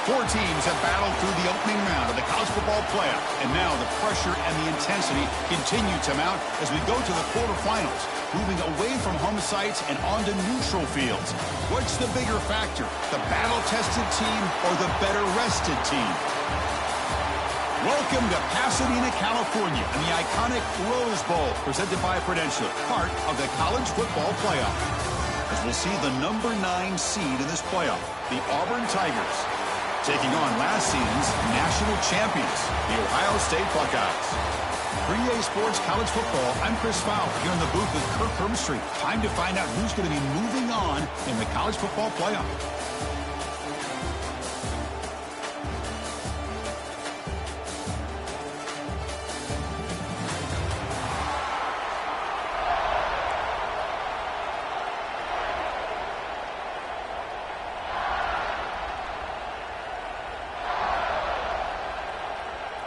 Four teams have battled through the opening round of the college football playoff, and now the pressure and the intensity continue to mount as we go to the quarterfinals, moving away from home sites and onto neutral fields. What's the bigger factor, the battle-tested team or the better-rested team? Welcome to Pasadena, California, and the iconic Rose Bowl, presented by Prudential, part of the college football playoff. As we'll see the number 9 seed in this playoff, the Auburn Tigers, taking on last season's national champions, the Ohio State Buckeyes. For EA Sports College Football, I'm Chris Fowler here in the booth with Kirk Herbstreit. Time to find out who's going to be moving on in the college football playoff.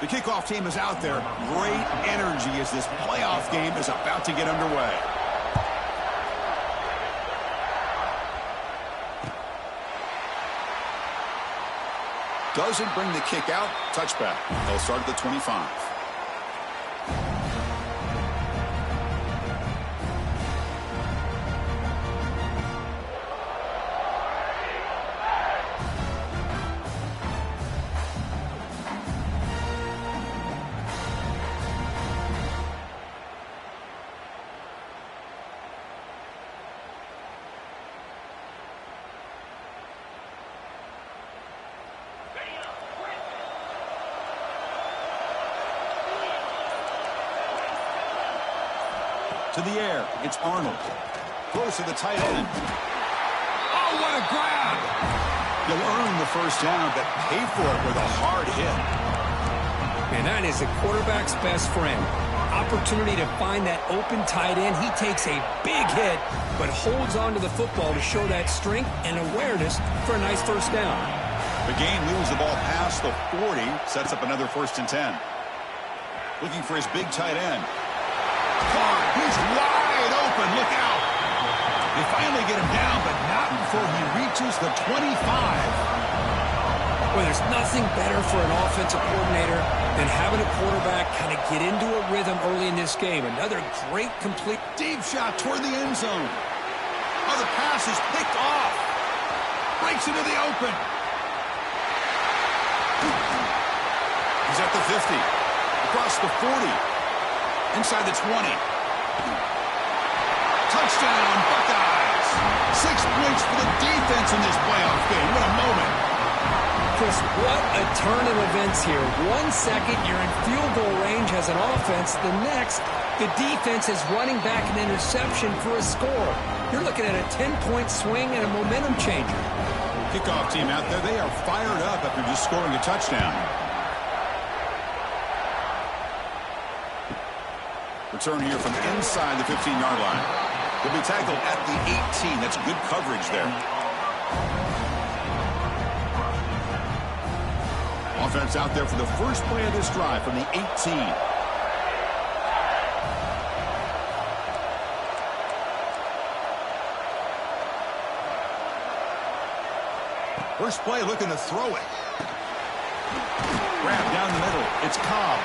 The kickoff team is out there. Great energy as this playoff game is about to get underway. Doesn't bring the kick out. Touchback. They'll start at the 25. To the air, it's Arnold. Close to the tight end. Oh, what a grab! You'll earn the first down, but pay for it with a hard hit. Man, that is a quarterback's best friend. Opportunity to find that open tight end. He takes a big hit, but holds on to the football to show that strength and awareness for a nice first down. The game moves the ball past the 40, sets up another 1st and 10. Looking for his big tight end. He's wide open. Look out. They finally get him down, but not before he reaches the 25. Well, there's nothing better for an offensive coordinator than having a quarterback kind of get into a rhythm early in this game. Another great complete deep shot toward the end zone. Oh, the pass is picked off. Breaks into the open. He's at the 50. Across the 40. Inside the 20. Touchdown, Buckeyes. 6 points for the defense in this playoff game. What a moment. Chris, what a turn of events here. 1 second, you're in field goal range as an offense. The next, the defense is running back an interception for a score. You're looking at a 10-point swing and a momentum changer. Kickoff team out there, they are fired up after just scoring a touchdown. Return here from inside the 15-yard line. He'll be tackled at the 18. That's good coverage there. Offense out there for the first play of this drive from the 18. First play looking to throw it. Grab down the middle. It's Cobb.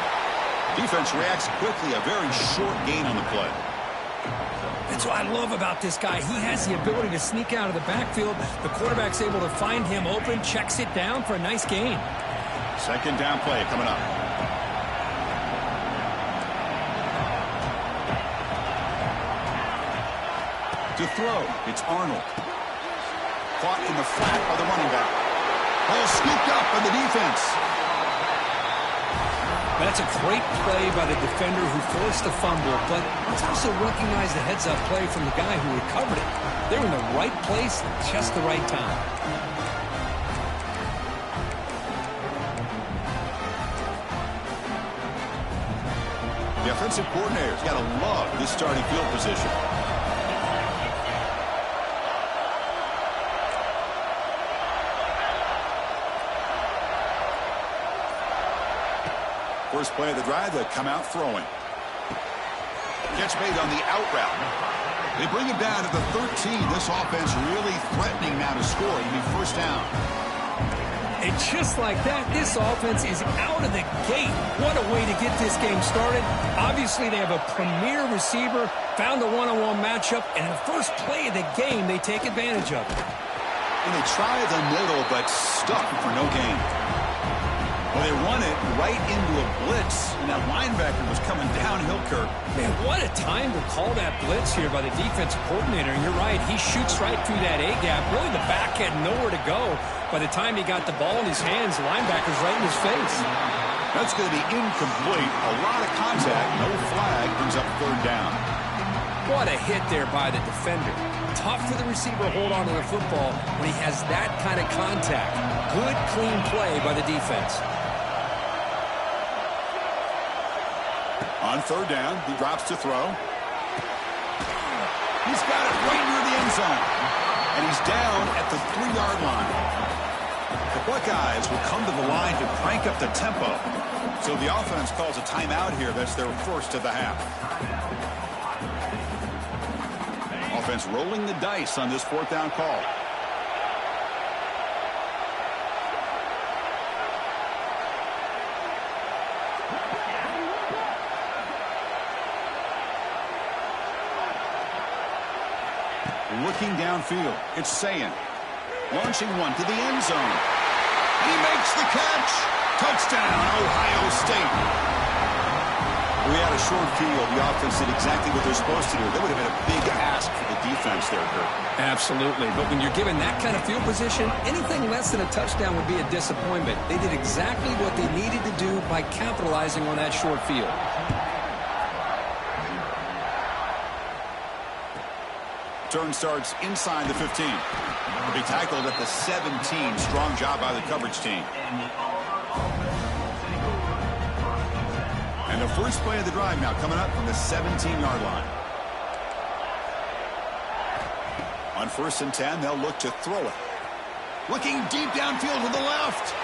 Defense reacts quickly. A very short gain on the play. That's what I love about this guy. He has the ability to sneak out of the backfield. The quarterback's able to find him open, checks it down for a nice gain. Second down play coming up. To throw, it's Arnold. Caught in the flat by the running back. Ball scooped up by the defense. That's a great play by the defender who forced the fumble, but let's also recognize the heads-up play from the guy who recovered it. They're in the right place at just the right time. The offensive coordinator's got to love this starting field position. First play of the drive, they come out throwing. Catch made on the out route. They bring him down to the 13. This offense really threatening now to score. It'll be first down. And just like that, this offense is out of the gate. What a way to get this game started. Obviously, they have a premier receiver, found a one-on-one matchup, and the first play of the game, they take advantage of it. And they try the middle, but stuck for no gain. Well, they run it right into a blitz, and that linebacker was coming downhill, Kirk. Man, what a time to call that blitz here by the defensive coordinator. And you're right, he shoots right through that A-gap. Really, the back had nowhere to go. By the time he got the ball in his hands, the linebacker's right in his face. That's going to be incomplete. A lot of contact, no flag, brings up third down. What a hit there by the defender. Tough for the receiver to hold on to the football when he has that kind of contact. Good, clean play by the defense. On third down, he drops to throw. He's got it right near the end zone. And he's down at the 3-yard line. The Buckeyes will come to the line to crank up the tempo. So the offense calls a timeout here. That's their first of the half. Offense rolling the dice on this fourth down call. Looking downfield, it's Sayin. Launching one to the end zone. And he makes the catch. Touchdown, Ohio State. We had a short field. The offense did exactly what they're supposed to do. That would have been a big ask for the defense there, Kurt. Absolutely. But when you're given that kind of field position, anything less than a touchdown would be a disappointment. They did exactly what they needed to do by capitalizing on that short field. Turn starts inside the 15. He'll be tackled at the 17. Strong job by the coverage team. And the first play of the drive now coming up from the 17-yard line. On 1st and 10, they'll look to throw it. Looking deep downfield to the left.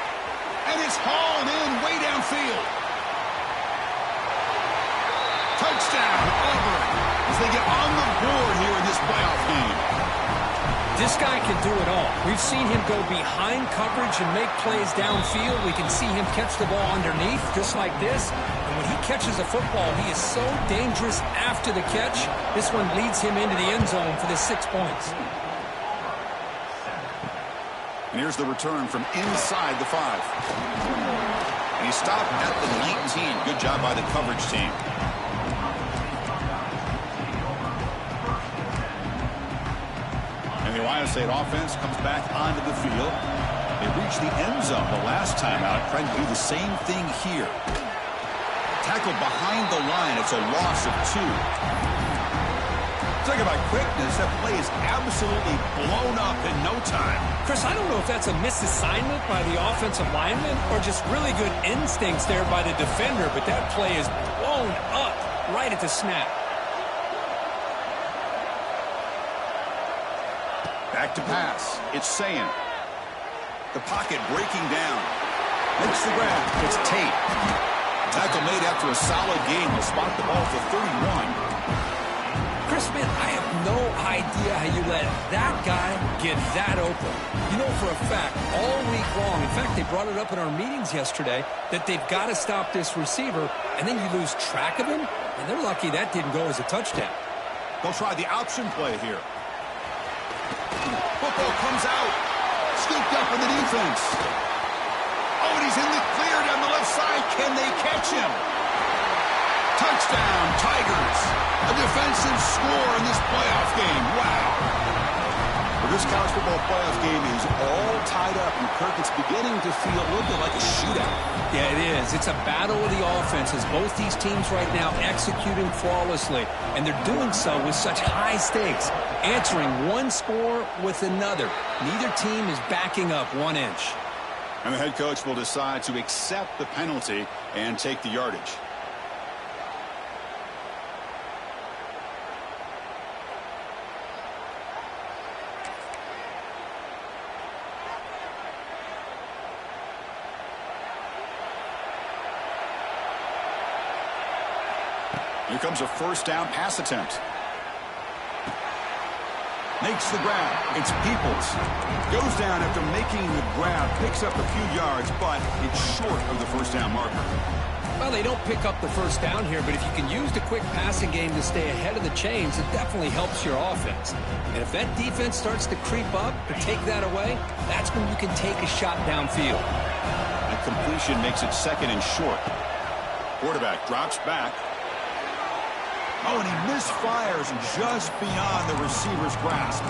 And it's hauled in way downfield. Touchdown, Auburn, as they get on the board here in this playoff game. This guy can do it all. We've seen him go behind coverage and make plays downfield. We can see him catch the ball underneath, just like this. And when he catches a football, he is so dangerous after the catch. This one leads him into the end zone for the 6 points. And here's the return from inside the 5. And he stopped at the 19. Good job by the coverage team. And the Ohio State offense comes back onto the field. They reached the end zone the last time out, trying to do the same thing here. Tackled behind the line. It's a loss of 2. Talk about quickness. That play is absolutely blown up in no time. Chris, I don't know if that's a misassignment by the offensive lineman or just really good instincts there by the defender, but that play is blown up right at the snap. Back to pass. It's Sayin. The pocket breaking down. Makes the grab. It's Tate. Tackle made after a solid game. Will spot the ball for 31. Chris, man, I have no idea how you let that guy get that open. You know for a fact, all week long, in fact, they brought it up in our meetings yesterday, that they've got to stop this receiver, and then you lose track of him, and they're lucky that didn't go as a touchdown. They'll try the option play here. Football comes out. Scooped up in the defense. Oh, and he's in the clear down the left side. Can they catch him? Touchdown, Tigers. A defensive score in this playoff game. Wow. This college football playoff game is all tied up, and Kirk, it's beginning to feel a little bit like a shootout. Yeah, it is. It's a battle of the offenses. Both these teams right now executing flawlessly, and they're doing so with such high stakes, answering one score with another. Neither team is backing up 1 inch. And the head coach will decide to accept the penalty and take the yardage. Here comes a first down pass attempt. Makes the grab. It's Peoples. Goes down after making the grab. Picks up a few yards, but it's short of the first down marker. Well, they don't pick up the first down here, but if you can use the quick passing game to stay ahead of the chains, it definitely helps your offense. And if that defense starts to creep up to take that away, that's when you can take a shot downfield. That completion makes it second and short. Quarterback drops back. Oh, and he misfires just beyond the receiver's grasp.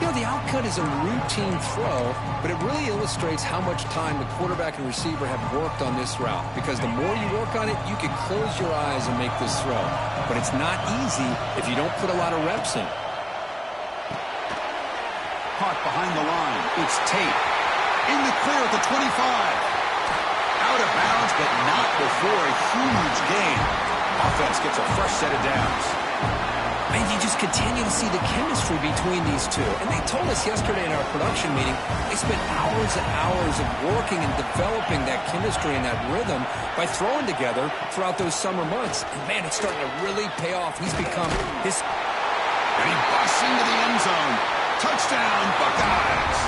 You know, the outcut is a routine throw, but it really illustrates how much time the quarterback and receiver have worked on this route. Because the more you work on it, you can close your eyes and make this throw. But it's not easy if you don't put a lot of reps in. Caught behind the line. It's Tate. In the clear at the 25. Out of bounds, but not before a huge gain. Offense gets a fresh set of downs. And you just continue to see the chemistry between these two. And they told us yesterday in our production meeting, they spent hours and hours of working and developing that chemistry and that rhythm by throwing together throughout those summer months. And, man, it's starting to really pay off. He's become his... And he busts into the end zone. Touchdown, Buckeyes.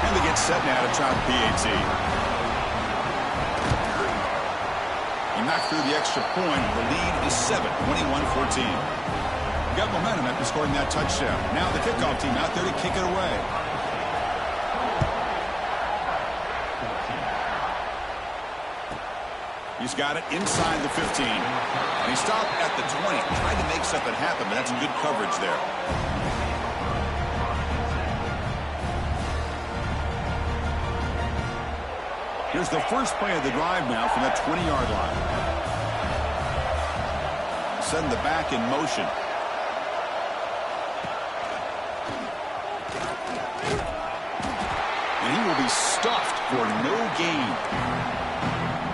And they get set now to try the PAT. Knocked through the extra point. The lead is 7, 21-14. Got momentum after scoring that touchdown. Now the kickoff team out there to kick it away. He's got it inside the 15. And he stopped at the 20. Tried to make something happen, but that's good coverage there. Here's the first play of the drive now from that 20-yard line. Send the back in motion. And he will be stuffed for no gain.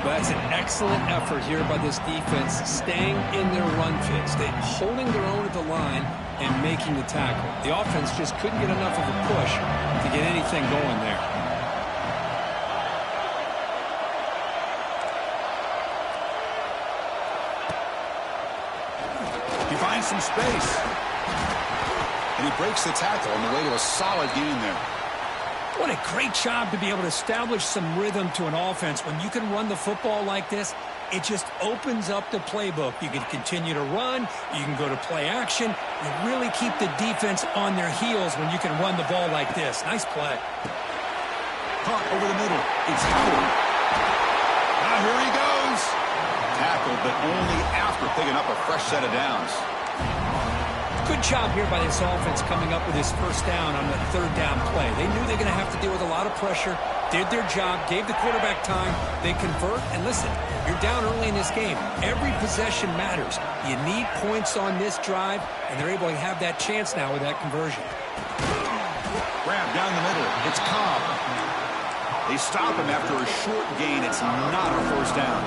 Well, that's an excellent effort here by this defense, staying in their run fits, holding their own at the line and making the tackle. The offense just couldn't get enough of a push to get anything going there. Some space. And he breaks the tackle on the way to a solid gain there. What a great job to be able to establish some rhythm to an offense. When you can run the football like this, it just opens up the playbook. You can continue to run. You can go to play action. You really keep the defense on their heels when you can run the ball like this. Nice play. Caught over the middle. It's Howard. Now here he goes. Tackled, but only after picking up a fresh set of downs. Good job here by this offense coming up with his first down on the third down play. They knew they were going to have to deal with a lot of pressure, did their job, gave the quarterback time, they convert, and listen, you're down early in this game. Every possession matters. You need points on this drive, and they're able to have that chance now with that conversion. Grab down the middle. It's Cobb. They stop him after a short gain. It's not a first down.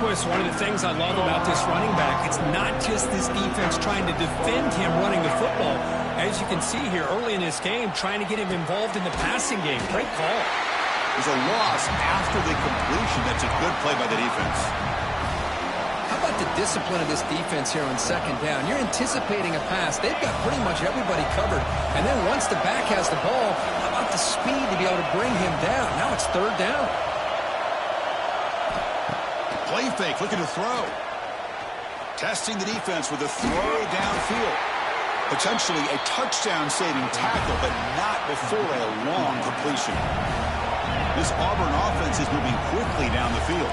It's one of the things I love about this running back. It's not just this defense trying to defend him running the football. As you can see here early in this game, trying to get him involved in the passing game. Great call. There's a loss after the completion. That's a good play by the defense. How about the discipline of this defense here on second down? You're anticipating a pass. They've got pretty much everybody covered. And then once the back has the ball, how about the speed to be able to bring him down? Now it's third down. Play fake, looking to throw. Testing the defense with a throw downfield. Potentially a touchdown-saving tackle, but not before a long completion. This Auburn offense is moving quickly down the field.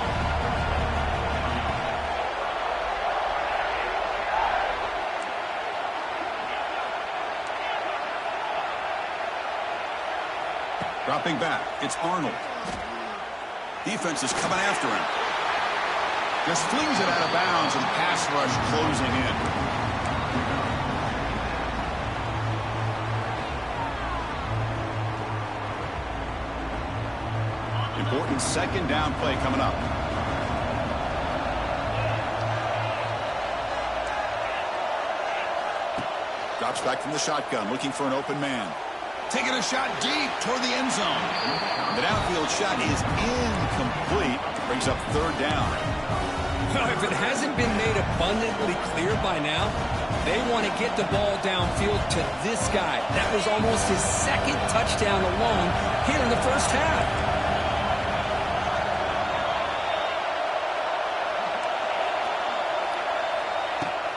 Dropping back, it's Arnold. Defense is coming after him. Just flings it out of bounds, and pass rush closing in. Important second down play coming up. Drops back from the shotgun, looking for an open man. Taking a shot deep toward the end zone. The downfield shot is incomplete. Brings up third down. If it hasn't been made abundantly clear by now, they want to get the ball downfield to this guy. That was almost his second touchdown alone here in the first half.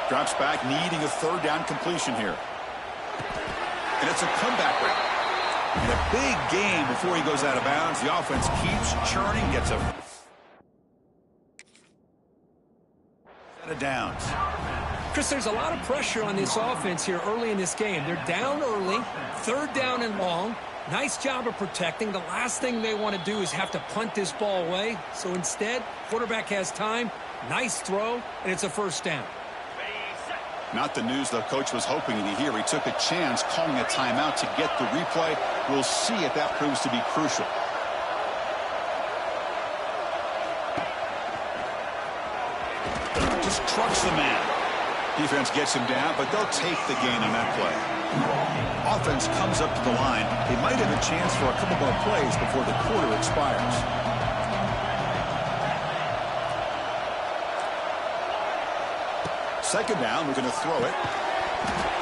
Drops back, needing a third down completion here. And it's a comeback route. And a big game before he goes out of bounds. The offense keeps churning, gets a set of downs. Chris, there's a lot of pressure on this offense here early in this game. They're down early, third down and long. Nice job of protecting. The last thing they want to do is have to punt this ball away. So instead, quarterback has time, nice throw, and it's a first down. Not the news the coach was hoping to hear. He took a chance calling a timeout to get the replay. We'll see if that proves to be crucial. Just trucks the man. Defense gets him down, but they'll take the gain on that play. Offense comes up to the line. They might have a chance for a couple more plays before the quarter expires. Second down, we're going to throw it.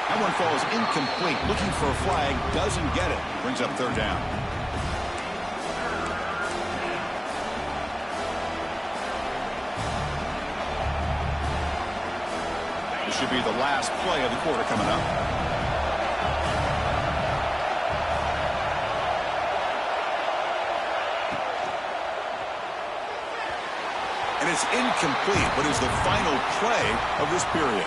That one falls incomplete. Looking for a flag, doesn't get it. Brings up third down. This should be the last play of the quarter coming up. And it's incomplete, but is the final play of this period.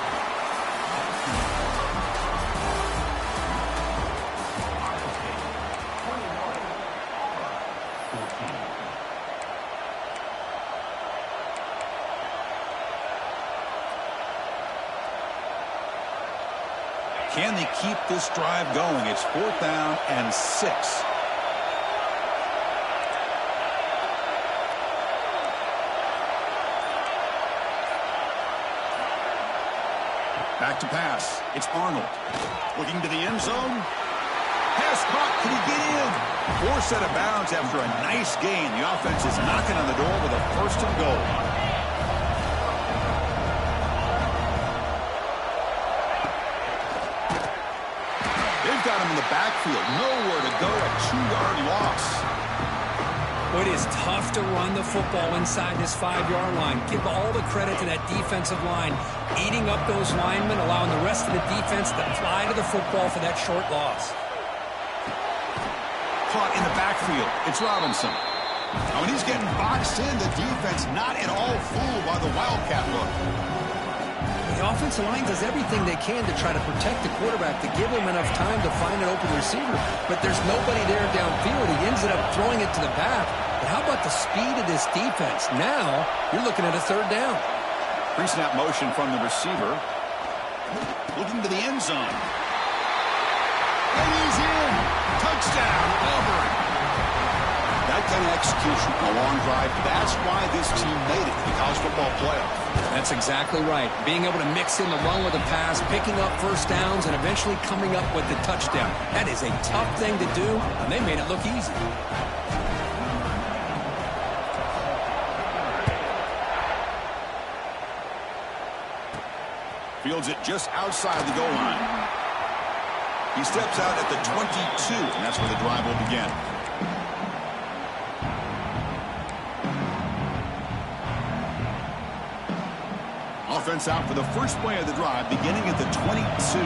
Can they keep this drive going? It's 4th down and 6. Back to pass. It's Arnold. Looking to the end zone. Pass caught. Can he get in? 4 set of bounds after a nice gain. The offense is knocking on the door with a first and goal. They've got him in the backfield. Nowhere to go. A 2-yard loss. It is tough to run the football inside this 5-yard line. Give all the credit to that defensive line, eating up those linemen, allowing the rest of the defense to fly to the football for that short loss. Caught in the backfield. It's Robinson. Now, when he's getting boxed in, the defense not at all fooled by the Wildcat look. The offensive line does everything they can to try to protect the quarterback, to give him enough time to find an open receiver. But there's nobody there downfield. He ends up throwing it to the back. But how about the speed of this defense? Now, you're looking at a third down. Pre-snap motion from the receiver. Looking to the end zone. And he's in. Touchdown, Auburn. That kind of execution on a long drive, that's why this team made it to the college football playoff. That's exactly right. Being able to mix in the run with the pass, picking up first downs, and eventually coming up with the touchdown. That is a tough thing to do, and they made it look easy. Fields it just outside the goal line. He steps out at the 22, and that's where the drive will begin. Offense out for the first play of the drive, beginning at the 22.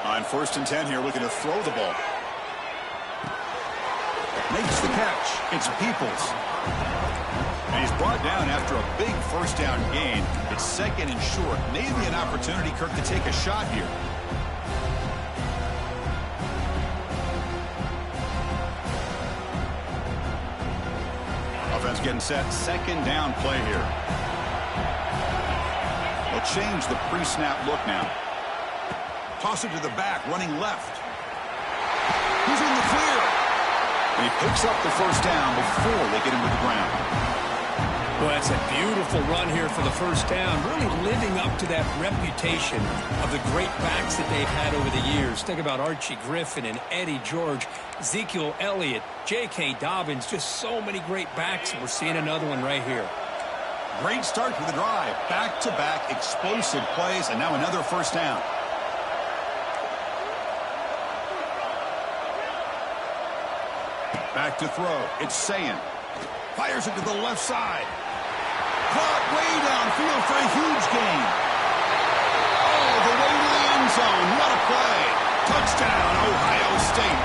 On 1st and 10 here, looking to throw the ball. Makes the catch. It's Peoples. And he's brought down after a big first down gain. It's second and short. Maybe an opportunity, Kirk, to take a shot here. Offense getting set. Second down play here. They'll change the pre-snap look now. Toss it to the back, running left. He's in the clear. And he picks up the first down before they get him to the ground. Well, that's a beautiful run here for the first down, really living up to that reputation of the great backs that they've had over the years. Think about Archie Griffin and Eddie George, Ezekiel Elliott, J.K. Dobbins, just so many great backs, and we're seeing another one right here. Great start to the drive. Back-to-back explosive plays, and now another first down. Back to throw. It's Sayin. Fires it to the left side. Caught way downfield for a huge gain. Oh, the way to the end zone. What a play. Touchdown, Ohio State.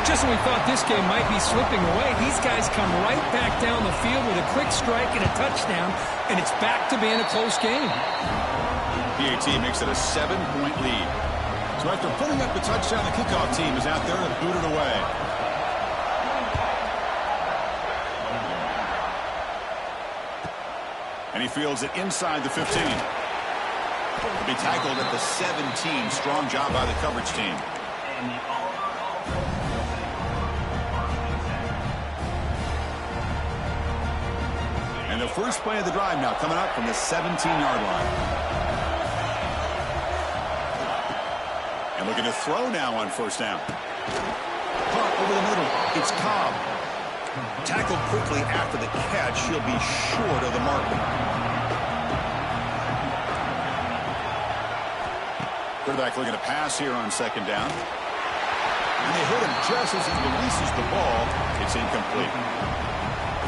Just when we thought this game might be slipping away, these guys come right back down the field with a quick strike and a touchdown, and it's back to being a close game. PAT makes it a 7-point lead. So after putting up the touchdown, the kickoff team is out there to boot it away. And he fields it inside the 15. He'll be tackled at the 17. Strong job by the coverage team. And the first play of the drive now coming up from the 17-yard line. And looking to throw now on first down. Caught over the middle. It's Cobb. Tackled quickly after the catch. He'll be short of the marker. Quarterback looking to pass here on second down. And they hit him just as he releases the ball. It's incomplete.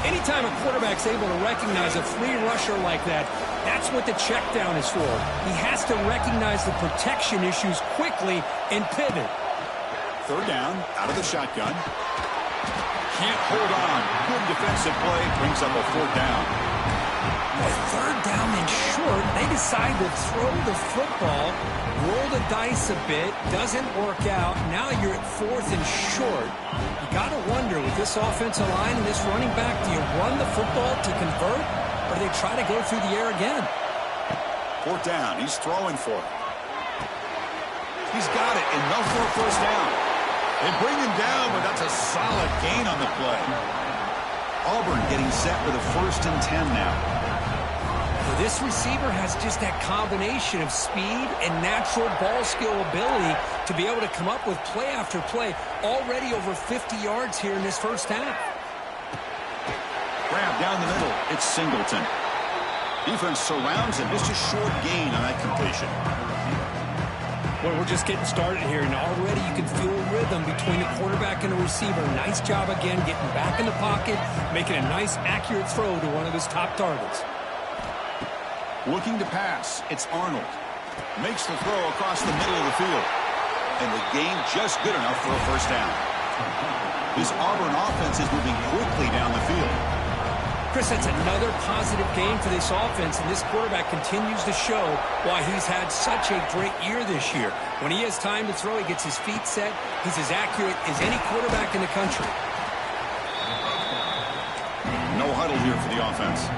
Anytime a quarterback's able to recognize a free rusher like that, that's what the check down is for. He has to recognize the protection issues quickly and pivot. Third down, out of the shotgun. Can't hold on. Good defensive play. Brings up a fourth down. With third down and short, they decide to throw the football, roll the dice a bit, doesn't work out. Now you're at fourth and short. You got to wonder, with this offensive line and this running back, do you run the football to convert, or do they try to go through the air again? Fourth down. He's throwing for it. He's got it. Enough for a first down. They bring him down, but that's a solid gain on the play. Auburn getting set with a 1st and 10 now. Well, this receiver has just that combination of speed and natural ball skill ability to be able to come up with play after play. Already over 50 yards here in this first half. Grab down the middle. It's Singleton. Defense surrounds him. Just a short gain on that completion. Well, we're just getting started here, and already you can feel a rhythm between the quarterback and the receiver. Nice job again getting back in the pocket, making a nice, accurate throw to one of his top targets. Looking to pass. It's Arnold. Makes the throw across the middle of the field. And the gain just good enough for a first down. This Auburn offense is moving quickly down the field. Chris, that's another positive game for this offense, and this quarterback continues to show why he's had such a great year this year. When he has time to throw, he gets his feet set. He's as accurate as any quarterback in the country. No huddle here for the offense.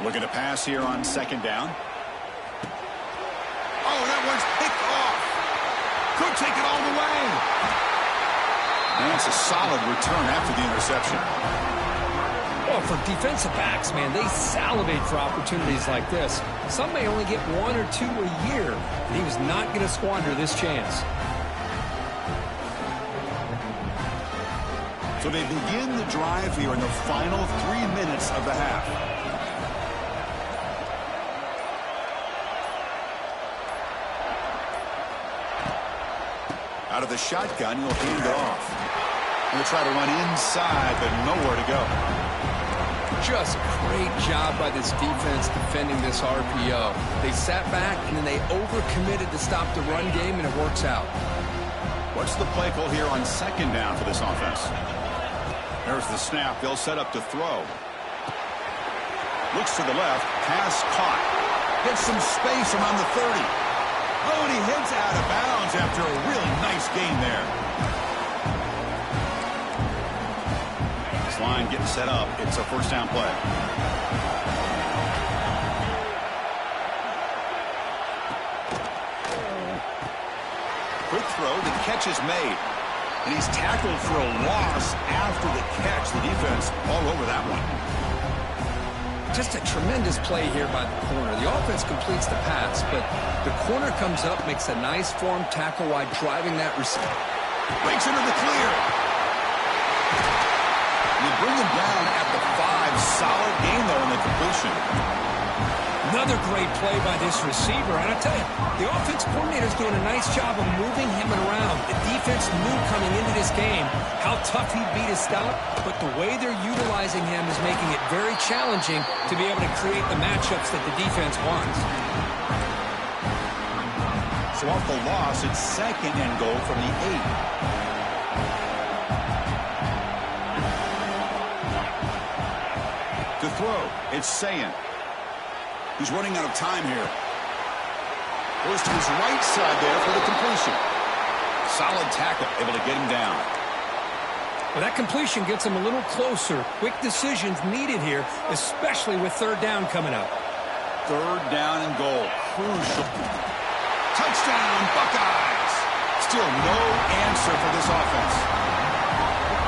Looking to pass here on second down. Oh, that one's picked off. Could take it all the way. And that's a solid return after the interception. Well, for defensive backs, man, they salivate for opportunities like this. Some may only get 1 or 2 a year, and he was not going to squander this chance. So they begin the drive here in the final 3 minutes of the half. Out of the shotgun, he'll hand it off. He'll try to run inside, but nowhere to go. Just great job by this defense defending this RPO. They sat back, and then they overcommitted to stop the run game, and it works out. What's the play call here on second down for this offense? There's the snap. They'll set up to throw. Looks to the left. Pass caught. Gets some space around the 30. Oh, and he heads out of bounds after a really nice gain there. This line getting set up. It's a first down play. Quick throw. The catch is made. And he's tackled for a loss after the catch. The defense all over that one. Just a tremendous play here by the corner. The offense completes the pass, but the corner comes up, makes a nice form tackle while driving that receiver. Breaks into the clear. You bring him down at the 5. Solid gain, though, in the completion. Another great play by this receiver. And I tell you, the offense coordinator's doing a nice job of moving him around. The defense knew coming into this game how tough he'd be to stop, but the way they're utilizing him is making it very challenging to be able to create the matchups that the defense wants. So off the loss, it's second and goal from the 8. To throw, it's Sayan. He's running out of time here. Goes to his right side there for the completion. Solid tackle, able to get him down. Well, that completion gets him a little closer. Quick decisions needed here, especially with third down coming up. Third down and goal. Crucial. Touchdown, Buckeyes. Still no answer for this offense.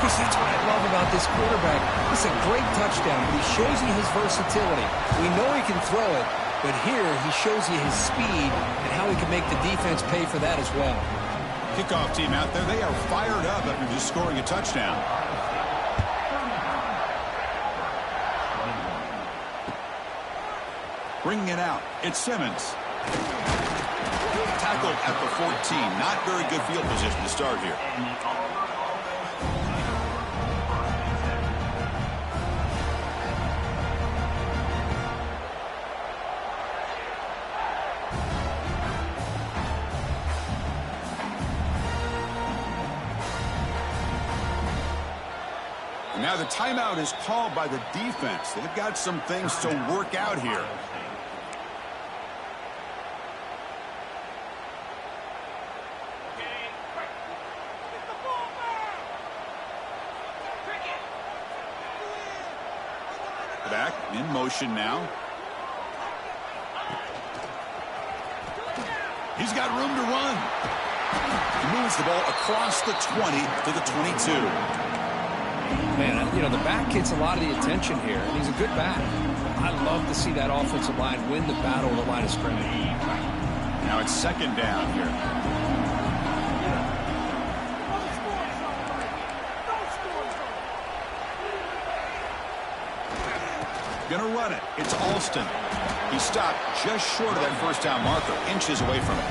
Chris, that's what I love about this quarterback. It's a great touchdown, but he shows you his versatility. We know he can throw it, but here he shows you his speed and how he can make the defense pay for that as well. Kickoff team out there, they are fired up after just scoring a touchdown. Bringing it out, it's Simmons. Tackled at the 14. Not very good field position to start here. Now the timeout is called by the defense. They've got some things to work out here. Back in motion now. He's got room to run. He moves the ball across the 20 to the 22. Man, you know, the back gets a lot of the attention here, and he's a good back. I love to see that offensive line win the battle of the line of scrimmage. Now it's second down here. Gonna run it. It's Alston. He stopped just short of that first down marker, inches away from it.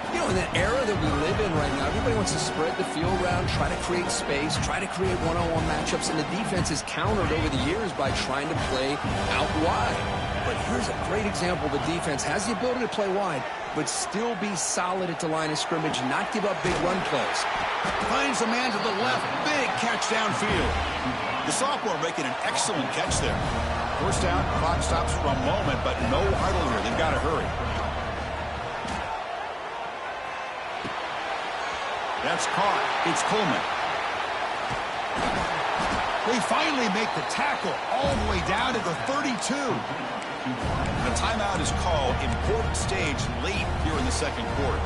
You know, in the era that we live in right now, everybody wants to spread the field around, try to create space, try to create one-on-one matchups, and the defense is countered over the years by trying to play out wide. But here's a great example. The defense has the ability to play wide, but still be solid at the line of scrimmage, not give up big run plays. Finds a man to the left. Big catch downfield. The sophomore making an excellent catch there. First down, clock stops for a moment, but no huddle here. They've got to hurry. That's caught. It's Coleman. They finally make the tackle all the way down to the 32. The timeout is called. Important stage late here in the second quarter.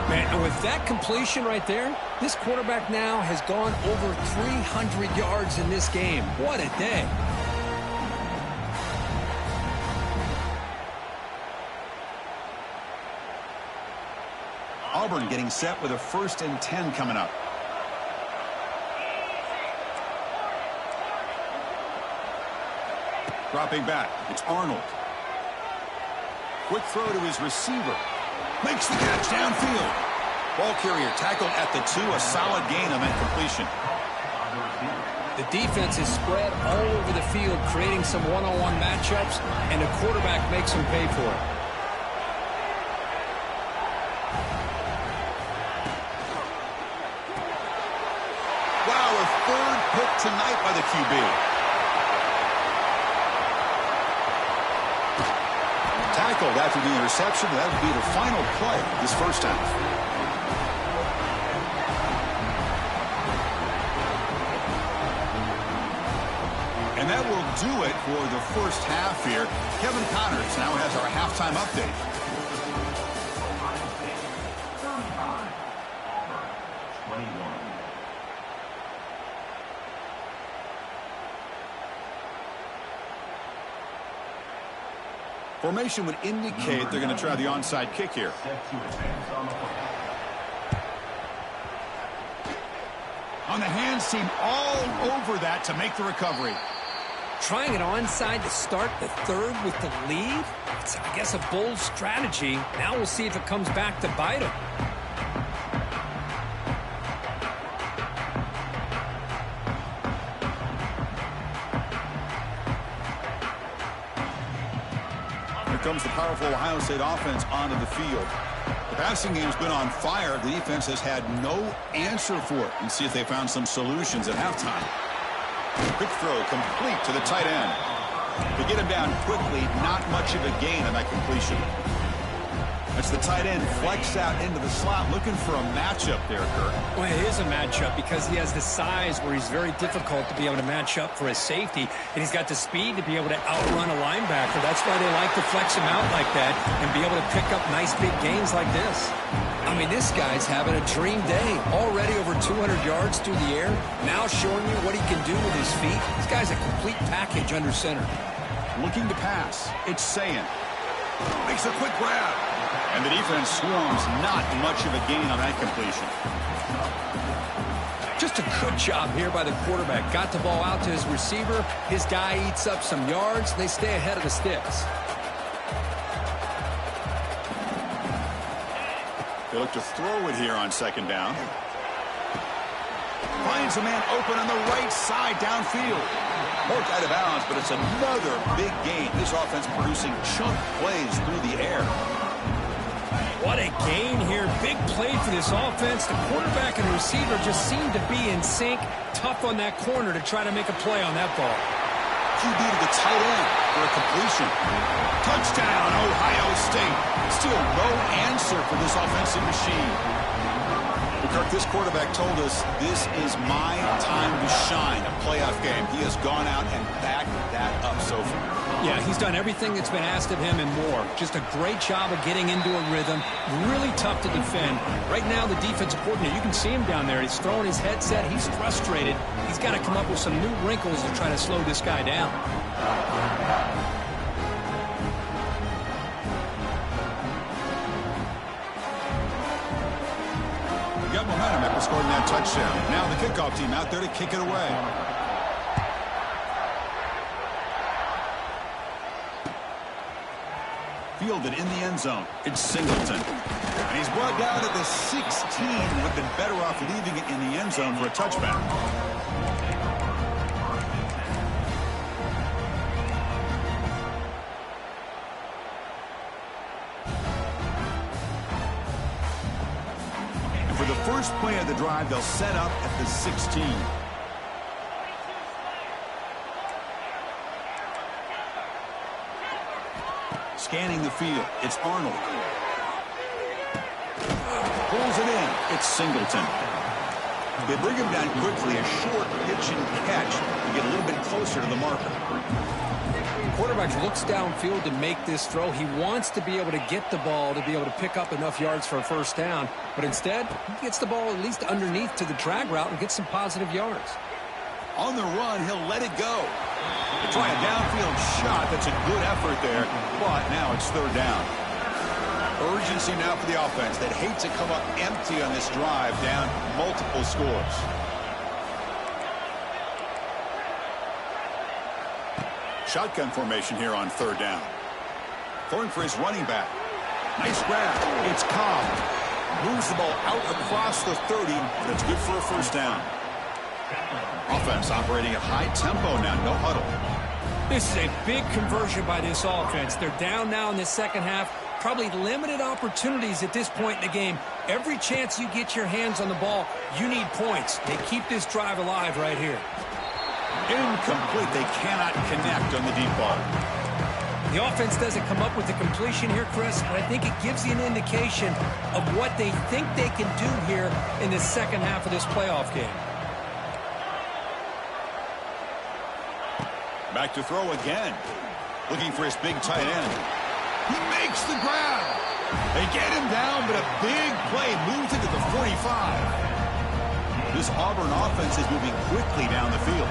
Man, and with that completion right there, this quarterback now has gone over 300 yards in this game. What a day. Auburn getting set with a 1st and 10 coming up. Dropping back, it's Arnold. Quick throw to his receiver. Makes the catch downfield. Ball carrier tackled at the 2, a solid gain on that completion. The defense is spread all over the field, creating some one-on-one matchups, and the quarterback makes them pay for it. Wow, a third pick tonight by the QB. Tackled after the interception. That would be the final play this first half. And that will do it for the first half here. Kevin Connors now has our halftime update. Formation would indicate they're going to try the onside kick here. On the hands team all over that to make the recovery. Trying it onside to start the third with the lead? It's, I guess, a bold strategy. Now we'll see if it comes back to bite him. Here comes the powerful Ohio State offense onto the field. The passing game's been on fire. The defense has had no answer for it. And see if they found some solutions at halftime. Quick throw complete to the tight end. To get him down quickly, not much of a gain on that completion. That's the tight end flex out into the slot, looking for a matchup there, Kirk. Well, it is a matchup because he has the size where he's very difficult to be able to match up for his safety, and he's got the speed to be able to outrun a linebacker. That's why they like to flex him out like that and be able to pick up nice big gains like this. I mean, this guy's having a dream day. Already over 200 yards through the air, now showing you what he can do with his feet. This guy's a complete package under center. Looking to pass. It's Sayin. Makes a quick grab. And the defense swarms, not much of a gain on that completion. Just a good job here by the quarterback. Got the ball out to his receiver. His guy eats up some yards. They stay ahead of the sticks. They look to throw it here on second down. Finds a man open on the right side downfield. Marked out of bounds, but it's another big gain. This offense producing chunk plays through the air. What a gain here. Big play for this offense. The quarterback and the receiver just seem to be in sync. Tough on that corner to try to make a play on that ball. QB to the tight end for a completion. Touchdown, Ohio State. Still no answer for this offensive machine. Kirk, this quarterback told us this is my time to shine, a playoff game. He has gone out and backed that up so far. Yeah, he's done everything that's been asked of him and more. Just a great job of getting into a rhythm. Really tough to defend. Right now, the defensive coordinator, you can see him down there. He's throwing his headset. He's frustrated. He's got to come up with some new wrinkles to try to slow this guy down. Got momentum after scoring that touchdown. Now the kickoff team out there to kick it away. Fielded in the end zone. It's Singleton. And he's brought down at the 16. Would have been better off leaving it in the end zone for a touchback. For the first play of the drive, they'll set up at the 16. Scanning the field, it's Arnold. Pulls it in, it's Singleton. They bring him down quickly, a short pitch and catch to get a little bit closer to the marker. The quarterback looks downfield to make this throw. He wants to be able to get the ball to be able to pick up enough yards for a first down. But instead, he gets the ball at least underneath to the drag route and gets some positive yards. On the run, he'll let it go. They try a downfield shot. That's a good effort there. But now it's third down. Urgency now for the offense that hates to come up empty on this drive, down multiple scores. Shotgun formation here on third down. Throwing for his running back. Nice grab. It's Cobb. Moves the ball out across the 30, and it's good for a first down. Offense operating at high tempo now, no huddle. This is a big conversion by this offense. They're down now in the second half. Probably limited opportunities at this point in the game. Every chance you get your hands on the ball, you need points. They keep this drive alive right here. Incomplete. They cannot connect on the deep ball. The offense doesn't come up with the completion here, Chris, but I think it gives you an indication of what they think they can do here in the second half of this playoff game. Back to throw again. Looking for his big tight end. He makes the grab. They get him down, but a big play moves into the 45. This Auburn offense is moving quickly down the field.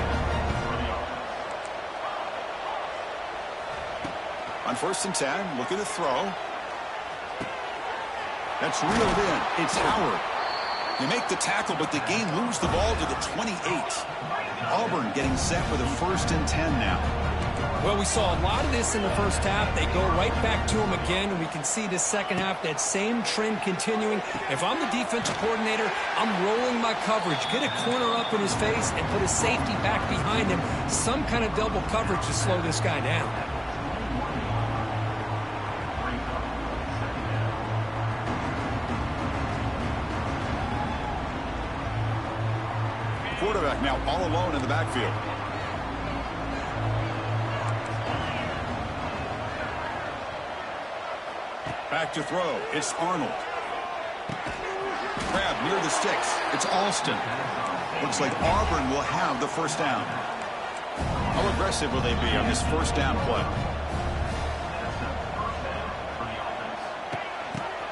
On 1st and 10, looking to throw. That's reeled in. It's Howard. They make the tackle, but the game moves the ball to the 28. Auburn getting set with a 1st and 10 now. Well, we saw a lot of this in the first half. They go right back to him again, and we can see the second half, that same trend continuing. If I'm the defensive coordinator, I'm rolling my coverage. Get a corner up in his face and put a safety back behind him. Some kind of double coverage to slow this guy down. Quarterback now all alone in the backfield. Back to throw. It's Arnold. Grab near the sticks. It's Alston. Looks like Auburn will have the first down. How aggressive will they be on this first down play?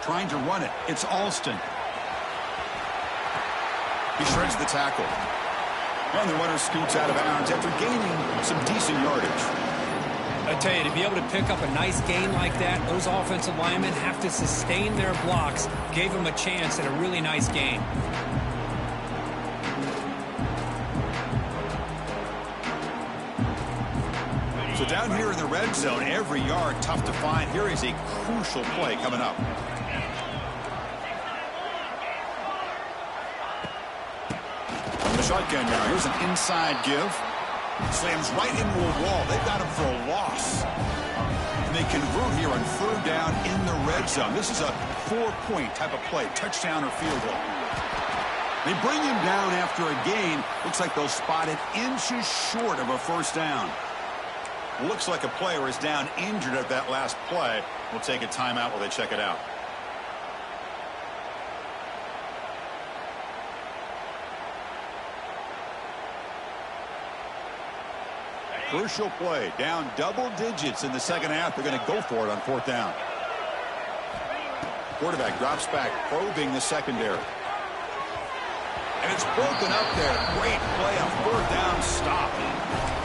Trying to run it. It's Alston. He shreds the tackle. And the runner scoots out of bounds after gaining some decent yardage. I tell you, to be able to pick up a nice gain like that, those offensive linemen have to sustain their blocks. Gave them a chance at a really nice gain. So down here in the red zone, every yard tough to find. Here is a crucial play coming up. On the shotgun now, here's an inside give. Slams right into a wall. They've got him for a loss. And they convert here on 3rd down in the red zone. This is a 4-point type of play, touchdown or field goal. They bring him down after a gain. Looks like they'll spot it inches short of a first down. Looks like a player is down injured at that last play. We'll take a timeout while they check it out. Crucial play. Down double digits in the second half. They're going to go for it on 4th down. Quarterback drops back, probing the secondary. And it's broken up there. Great play, a 4th down stop.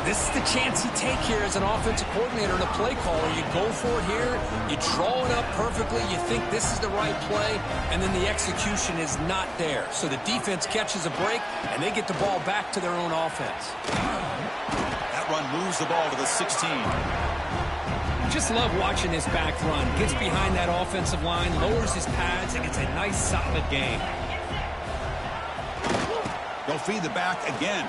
This is the chance you take here as an offensive coordinator and a play caller. You go for it here, you draw it up perfectly, you think this is the right play, and then the execution is not there. So the defense catches a break, and they get the ball back to their own offense. That run moves the ball to the 16. Just love watching this back run. Gets behind that offensive line, lowers his pads, and gets a nice, solid gain. They'll feed the back again.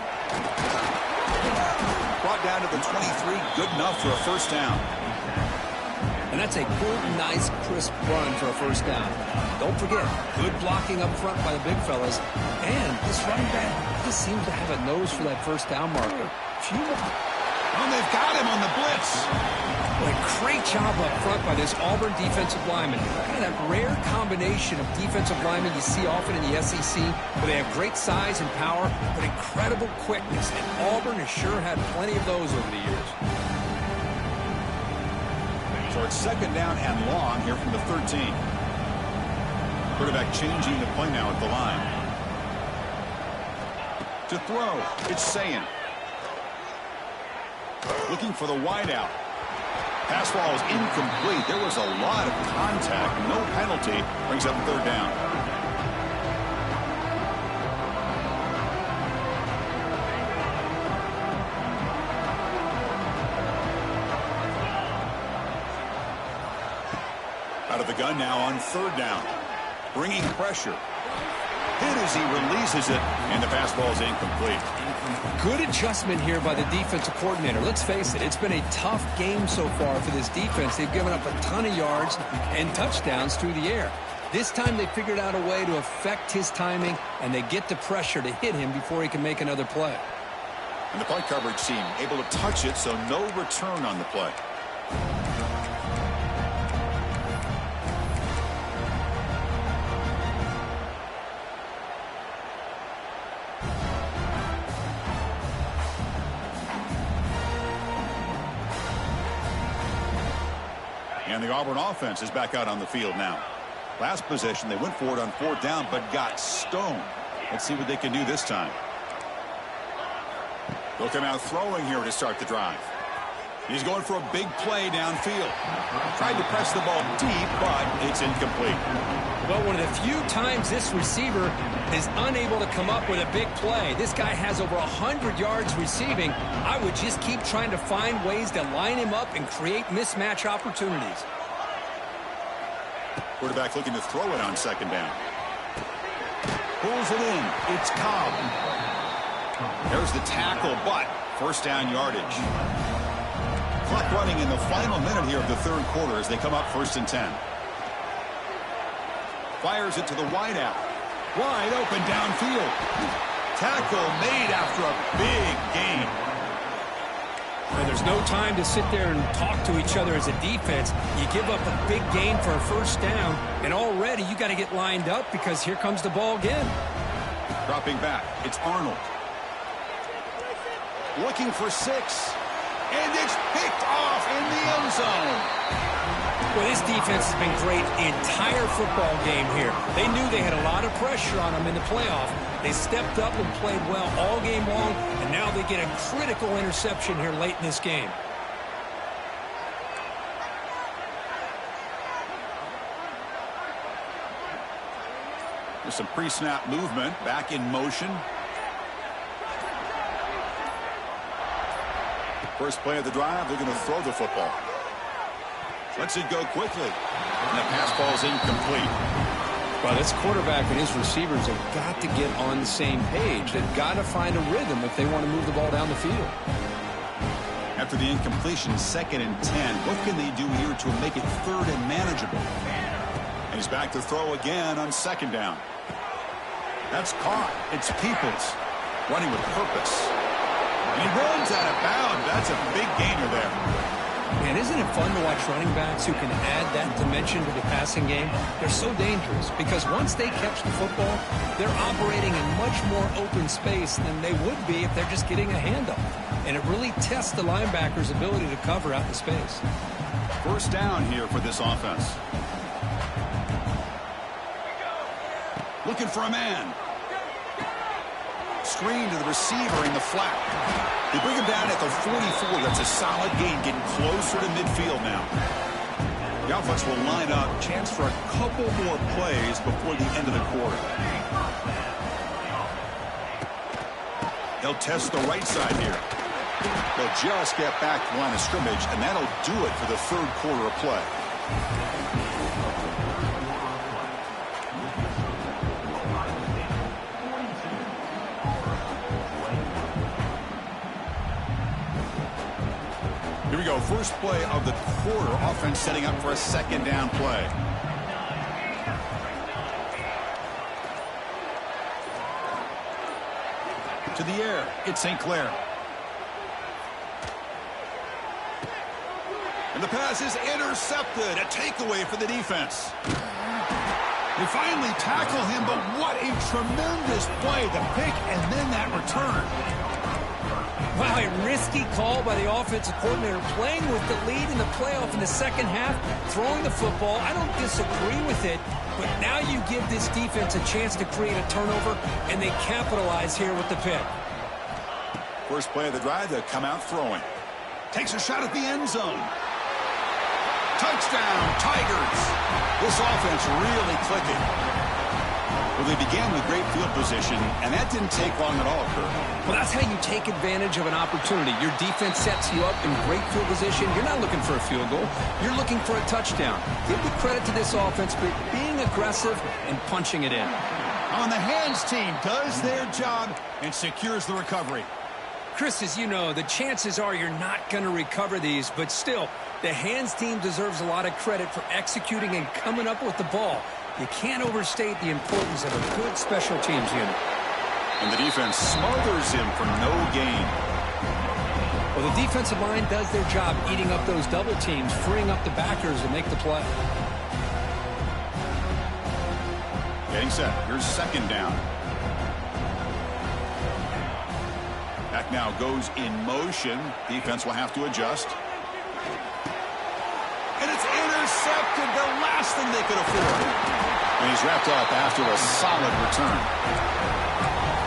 Brought down to the 23, good enough for a first down. And that's a good, nice, crisp run for a first down. Don't forget, good blocking up front by the big fellas. And this running back just seems to have a nose for that first down marker. And they've got him on the blitz. What a great job up front by this Auburn defensive lineman. Kind of that rare combination of defensive linemen you see often in the SEC, where they have great size and power, but incredible quickness. And Auburn has sure had plenty of those over the years. So it's 2nd down and long here from the 13. Quarterback changing the play now at the line. To throw, it's Sayin. Looking for the wideout. Pass ball is incomplete. There was a lot of contact. No penalty. Brings up 3rd down. Out of the gun now on 3rd down. bringing pressure. Hit as he releases it, and the pass ball is incomplete. Good adjustment here by the defensive coordinator. Let's face it, it's been a tough game so far for this defense. They've given up a ton of yards and touchdowns through the air. This time they figured out a way to affect his timing, and they get the pressure to hit him before he can make another play. And the punt coverage team able to touch it, so no return on the play. And the Auburn offense is back out on the field now. Last possession, they went for it on 4th down, but got stoned. Let's see what they can do this time. They'll come out throwing here to start the drive. He's going for a big play downfield. Tried to press the ball deep, but it's incomplete. Well, one of the few times this receiver is unable to come up with a big play. This guy has over 100 yards receiving. I would just keep trying to find ways to line him up and create mismatch opportunities. Quarterback looking to throw it on 2nd down. Pulls it in. It's Cobb. There's the tackle, but 1st down yardage. Clock running in the final minute here of the 3rd quarter as they come up 1st and 10. Fires it to the wideout. Wide open downfield. Tackle made after a big gain. And there's no time to sit there and talk to each other as a defense. You give up a big gain for a 1st down, and already you got to get lined up because here comes the ball again. Dropping back, it's Arnold. Looking for 6. And it's picked off in the end zone. Well, this defense has been great the entire football game here. They knew they had a lot of pressure on them in the playoff. They stepped up and played well all game long, and now they get a critical interception here late in this game. There's some pre-snap movement, back in motion. First play of the drive, they're going to throw the football. Lets it go quickly. And the pass ball is incomplete. Well, this quarterback and his receivers have got to get on the same page. They've got to find a rhythm if they want to move the ball down the field. After the incompletion, 2nd and 10. What can they do here to make it 3rd and manageable? And he's back to throw again on 2nd down. That's caught. It's Peoples running with purpose. And he runs out of bounds. That's a big gainer there. Man, isn't it fun to watch running backs who can add that dimension to the passing game? They're so dangerous because once they catch the football, they're operating in much more open space than they would be if they're just getting a handoff. And it really tests the linebacker's ability to cover out the space. 1st down here for this offense. Looking for a man. Screen to the receiver in the flat. They bring him down at the 44. That's a solid gain, getting closer to midfield now. The offense will line up. Chance for a couple more plays before the end of the quarter. They'll test the right side here. They'll just get back to the line of scrimmage, and that'll do it for the 3rd quarter of play. Here we go. First play of the quarter. Offense setting up for a 2nd down play. To the air. It's St. Clair. And the pass is intercepted. A takeaway for the defense. They finally tackle him, but what a tremendous play. The pick and then that return. Wow, a risky call by the offensive coordinator, playing with the lead in the playoff in the 2nd half, throwing the football. I don't disagree with it, but now you give this defense a chance to create a turnover, and they capitalize here with the pick. First play of the drive, they'll come out throwing. Takes a shot at the end zone. Touchdown, Tigers. This offense really clicking. Well, they began with great field position, and that didn't take long at all, Kurt. Well, that's how you take advantage of an opportunity. Your defense sets you up in great field position. You're not looking for a field goal. You're looking for a touchdown. Give the credit to this offense for being aggressive and punching it in. On the hands team does their job and secures the recovery. Chris, as you know, the chances are you're not going to recover these, but still, the hands team deserves a lot of credit for executing and coming up with the ball. You can't overstate the importance of a good special teams unit. And the defense smothers him for no gain. Well, the defensive line does their job eating up those double teams, freeing up the backers to make the play. Getting set. Here's second down. Back now goes in motion. Defense will have to adjust. And it's intercepted. The last thing they could afford. And he's wrapped up after a solid return.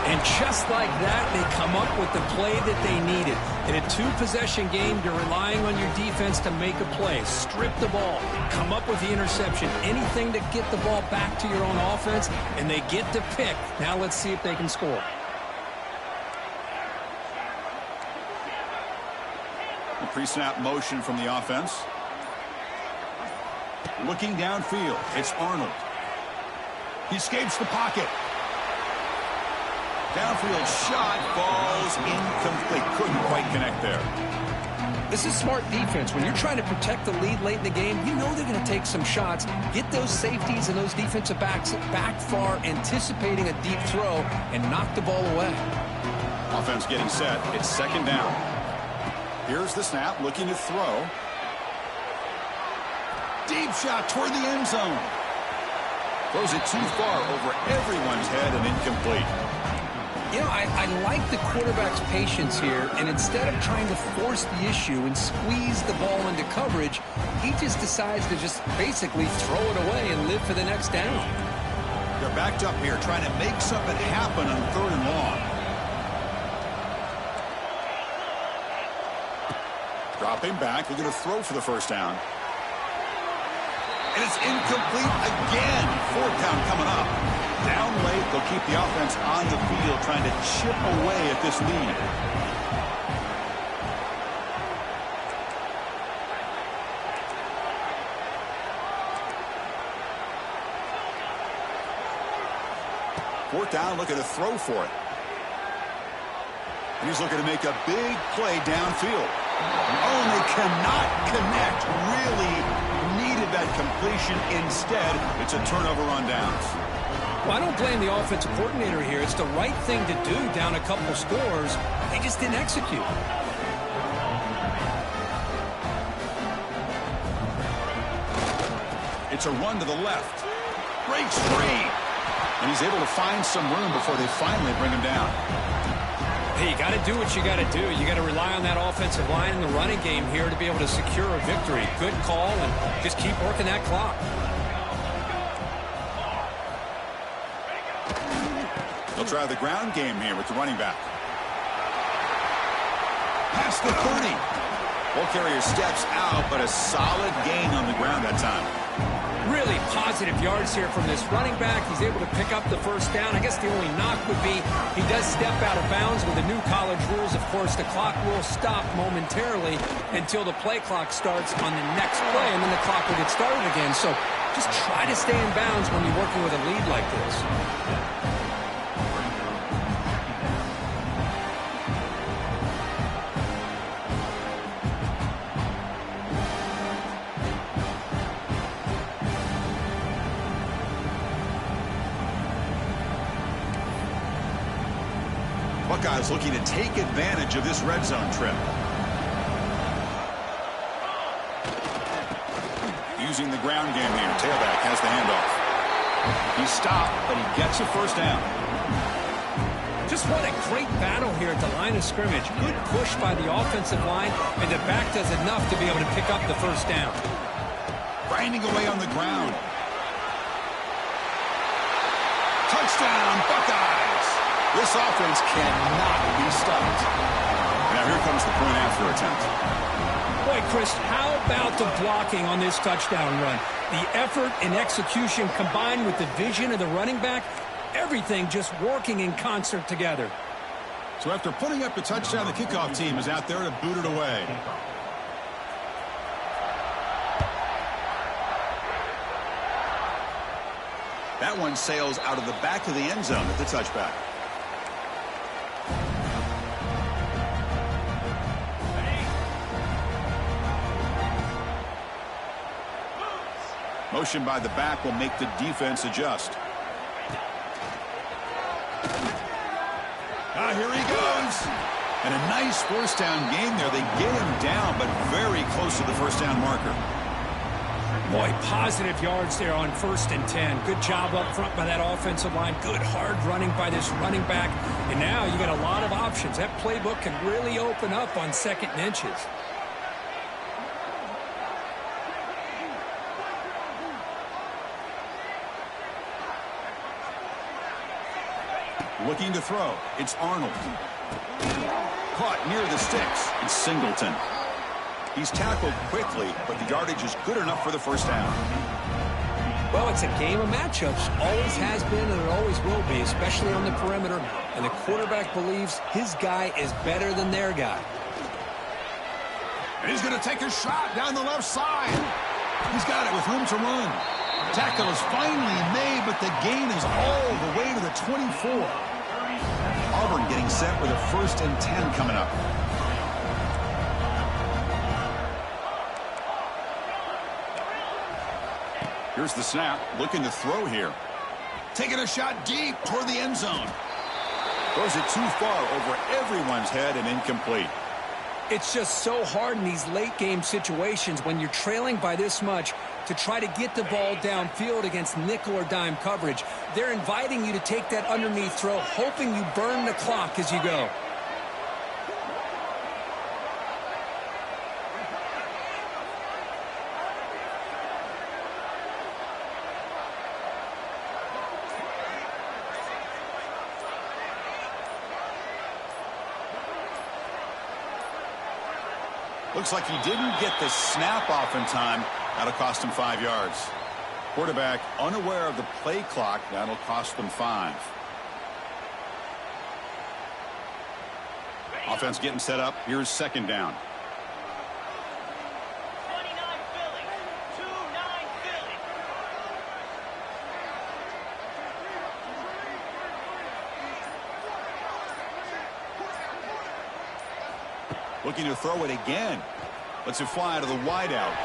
And just like that, they come up with the play that they needed. In a two-possession game, you're relying on your defense to make a play. Strip the ball. Come up with the interception. Anything to get the ball back to your own offense, and they get to pick. Now let's see if they can score. The pre-snap motion from the offense. Looking downfield, it's Arnold. He escapes the pocket. Downfield shot falls incomplete. Couldn't quite connect there. This is smart defense. When you're trying to protect the lead late in the game, you know they're going to take some shots. Get those safeties and those defensive backs back far, anticipating a deep throw, and knock the ball away. Offense getting set. It's second down. Here's the snap, looking to throw. Deep shot toward the end zone. Throws it too far over everyone's head and incomplete. You know, I like the quarterback's patience here, and instead of trying to force the issue and squeeze the ball into coverage, he just decides to just basically throw it away and live for the next down. They're backed up here trying to make something happen on third and long. Dropping back, they're going to throw for the first down. And it's incomplete again. Fourth down coming up. Down late, they'll keep the offense on the field trying to chip away at this lead. Fourth down, looking to throw for it. He's looking to make a big play downfield. Oh, and they cannot connect. Really needed that completion. Instead, it's a turnover on downs. Well, I don't blame the offensive coordinator here. It's the right thing to do down a couple scores. They just didn't execute. It's a run to the left. Breaks free. And he's able to find some room before they finally bring him down. Hey, you got to do what you got to do. You got to rely on that offensive line in the running game here to be able to secure a victory. Good call, and just keep working that clock. They'll try the ground game here with the running back. Past the 30. Ball carrier steps out, but a solid gain on the ground that time. Really positive yards here from this running back. He's able to pick up the first down. I guess the only knock would be he does step out of bounds with the new college rules. Of course, the clock will stop momentarily until the play clock starts on the next play, and then the clock will get started again. So just try to stay in bounds when you're working with a lead like this. Buckeyes looking to take advantage of this red zone trip. Using the ground game here. Tailback has the handoff. He stopped, but he gets a first down. Just what a great battle here at the line of scrimmage. Good push by the offensive line, and the back does enough to be able to pick up the first down. Grinding away on the ground. Touchdown, Buckeyes! This offense cannot be stopped. Now here comes the point after attempt. Boy, Chris, how about the blocking on this touchdown run? The effort and execution combined with the vision of the running back, everything just working in concert together. So after putting up the touchdown, the kickoff team is out there to boot it away. That one sails out of the back of the end zone at the touchback. Motion by the back will make the defense adjust. Here he goes. And a nice first down gain there. They get him down, but very close to the first down marker. Boy, positive yards there on 1st and 10. Good job up front by that offensive line. Good hard running by this running back. And now you got a lot of options. That playbook can really open up on 2nd and inches. Looking to throw. It's Arnold. Caught near the sticks. It's Singleton. He's tackled quickly, but the yardage is good enough for the first down. Well, it's a game of matchups. Always has been and it always will be, especially on the perimeter. And the quarterback believes his guy is better than their guy. And he's going to take a shot down the left side. He's got it with room to run. Tackle is finally made, but the gain is all the way to the 24. Auburn getting set with a 1st and 10 coming up. Here's the snap. Looking to throw here. Taking a shot deep toward the end zone. Throws it too far over everyone's head and incomplete. It's just so hard in these late game situations when you're trailing by this much to try to get the ball downfield against nickel or dime coverage. They're inviting you to take that underneath throw, hoping you burn the clock as you go. Looks like he didn't get the snap off in time. That'll cost him 5 yards. Quarterback unaware of the play clock. That'll cost them 5. Offense getting set up. Here's 2nd down. 29 Philly. 2-9 Philly. Looking to throw it again. Lets it fly to the wideout.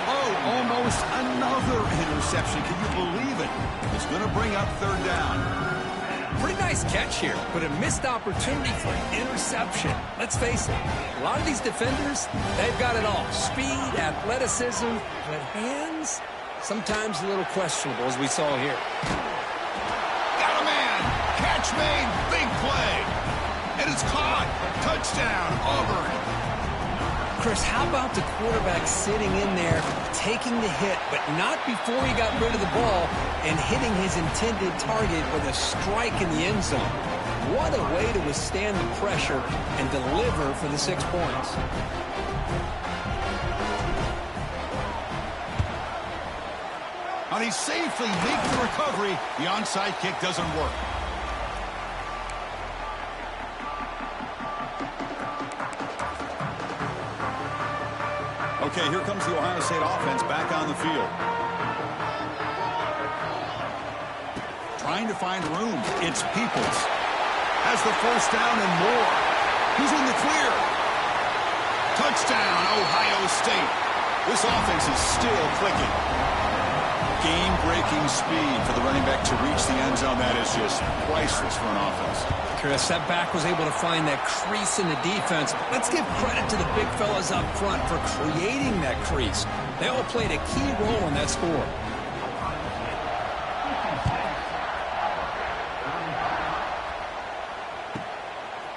Oh, almost another interception. Can you believe it? It's going to bring up 3rd down. Pretty nice catch here, but a missed opportunity for an interception. Let's face it, a lot of these defenders, they've got it all. Speed, athleticism, but hands, sometimes a little questionable, as we saw here. Got a man. Catch made. Big play. And it's caught. Touchdown, Auburn. Chris, how about the quarterback sitting in there, taking the hit, but not before he got rid of the ball and hitting his intended target with a strike in the end zone? What a way to withstand the pressure and deliver for the 6 points. And he safely makes the recovery. The onside kick doesn't work. Okay, here comes the Ohio State offense back on the field. Trying to find room. It's Peoples. Has the first down and more. He's in the clear. Touchdown, Ohio State. This offense is still clicking. Game-breaking speed for the running back to reach the end zone. That is just priceless for an offense. Chris, that back was able to find that crease in the defense. Let's give credit to the big fellas up front for creating that crease. They all played a key role in that score.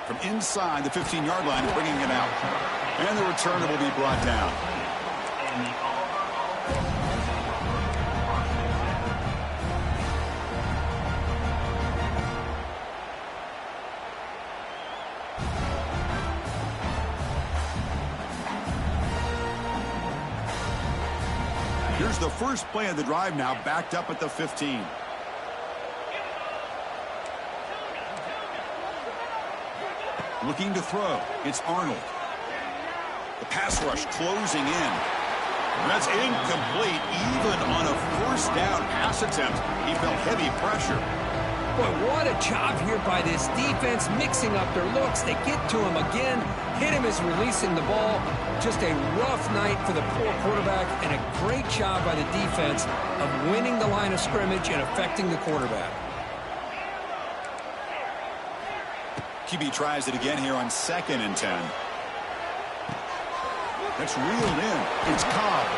From inside the 15-yard line, bringing it out. And the returner will be brought down. Here's the first play of the drive now, backed up at the 15. Looking to throw. It's Arnold. The pass rush closing in. That's incomplete, even on a first down pass attempt. He felt heavy pressure. Boy, what a job here by this defense, mixing up their looks. They get to him again, hit him as releasing the ball. Just a rough night for the poor quarterback, and a great job by the defense of winning the line of scrimmage and affecting the quarterback. QB tries it again here on 2nd and 10. That's reeled in. It's Cobb.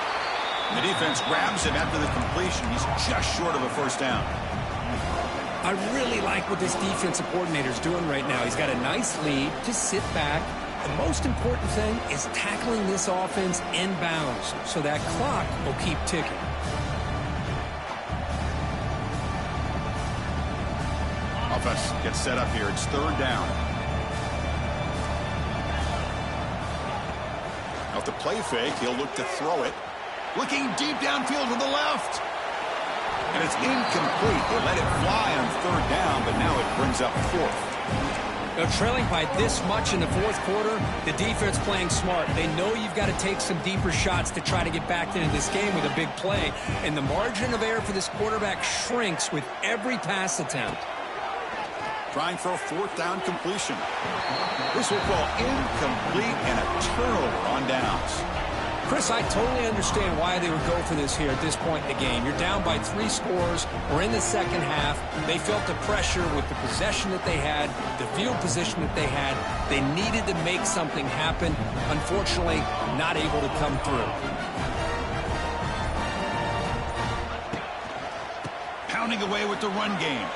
The defense grabs him after the completion. He's just short of a first down. I really like what this defensive coordinator is doing right now. He's got a nice lead. Just sit back. The most important thing is tackling this offense inbounds so that clock will keep ticking. Offense gets set up here. It's 3rd down. Off the play fake, he'll look to throw it. Looking deep downfield to the left. And it's incomplete. They let it fly on 3rd down, but now it brings up 4th. Now, trailing by this much in the 4th quarter, the defense playing smart. They know you've got to take some deeper shots to try to get back into this game with a big play. And the margin of error for this quarterback shrinks with every pass attempt. Trying for a 4th down completion. This will fall incomplete and a turnover on downs. Chris, I totally understand why they would go for this here at this point in the game. You're down by 3 scores. We're in the 2nd half. They felt the pressure with the possession that they had, the field position that they had. They needed to make something happen. Unfortunately, not able to come through. Pounding away with the run game.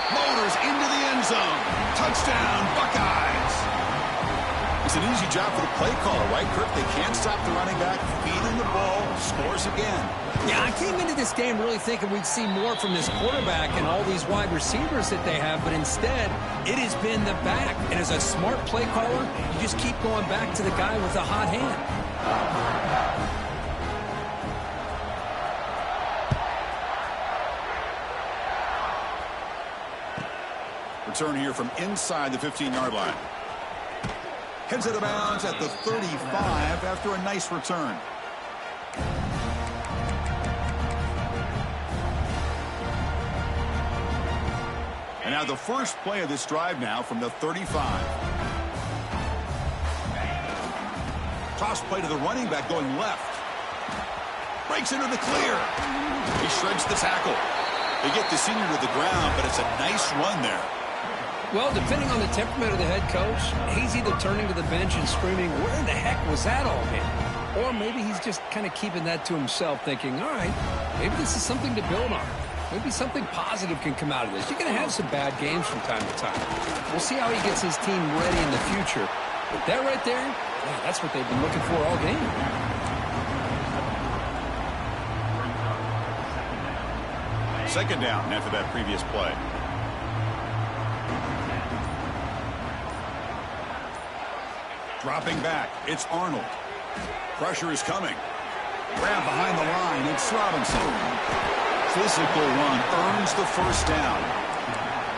Motors into the end zone. Touchdown, Buckeyes. It's an easy job for the play caller, right, Kirk? They can't stop the running back, feeding the ball, scores again. Yeah, I came into this game really thinking we'd see more from this quarterback and all these wide receivers that they have, but instead, it has been the back. And as a smart play caller, you just keep going back to the guy with the hot hand. Return here from inside the 15-yard line. Heads out of bounds at the 35 after a nice return. And now the first play of this drive now from the 35. Toss play to the running back going left. Breaks into the clear. He shreds the tackle. They get the senior to the ground, but it's a nice run there. Well, depending on the temperament of the head coach, he's either turning to the bench and screaming, where in the heck was that all been? Or maybe he's just kind of keeping that to himself, thinking, all right, maybe this is something to build on. Maybe something positive can come out of this. You're going to have some bad games from time to time. We'll see how he gets his team ready in the future. But that right there, yeah, that's what they've been looking for all game. Second down after that previous play. Dropping back, it's Arnold. Pressure is coming. Grab behind the line, it's Robinson. Physical run earns the first down.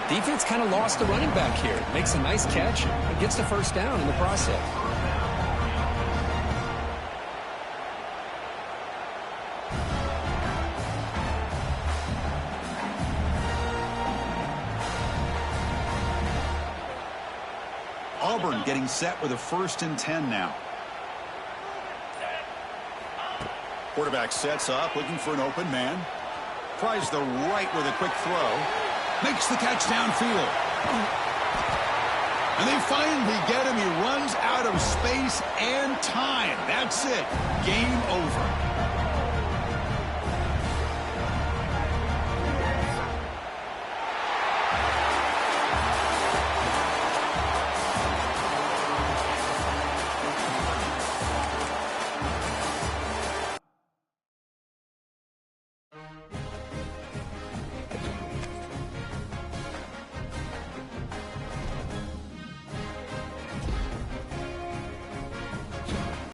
Defense kind of lost the running back here. Makes a nice catch and gets the first down in the process. Auburn getting set with a 1st and 10 now. Quarterback sets up, looking for an open man. Tries the right with a quick throw. Makes the catch downfield. And they finally get him. He runs out of space and time. That's it. Game over.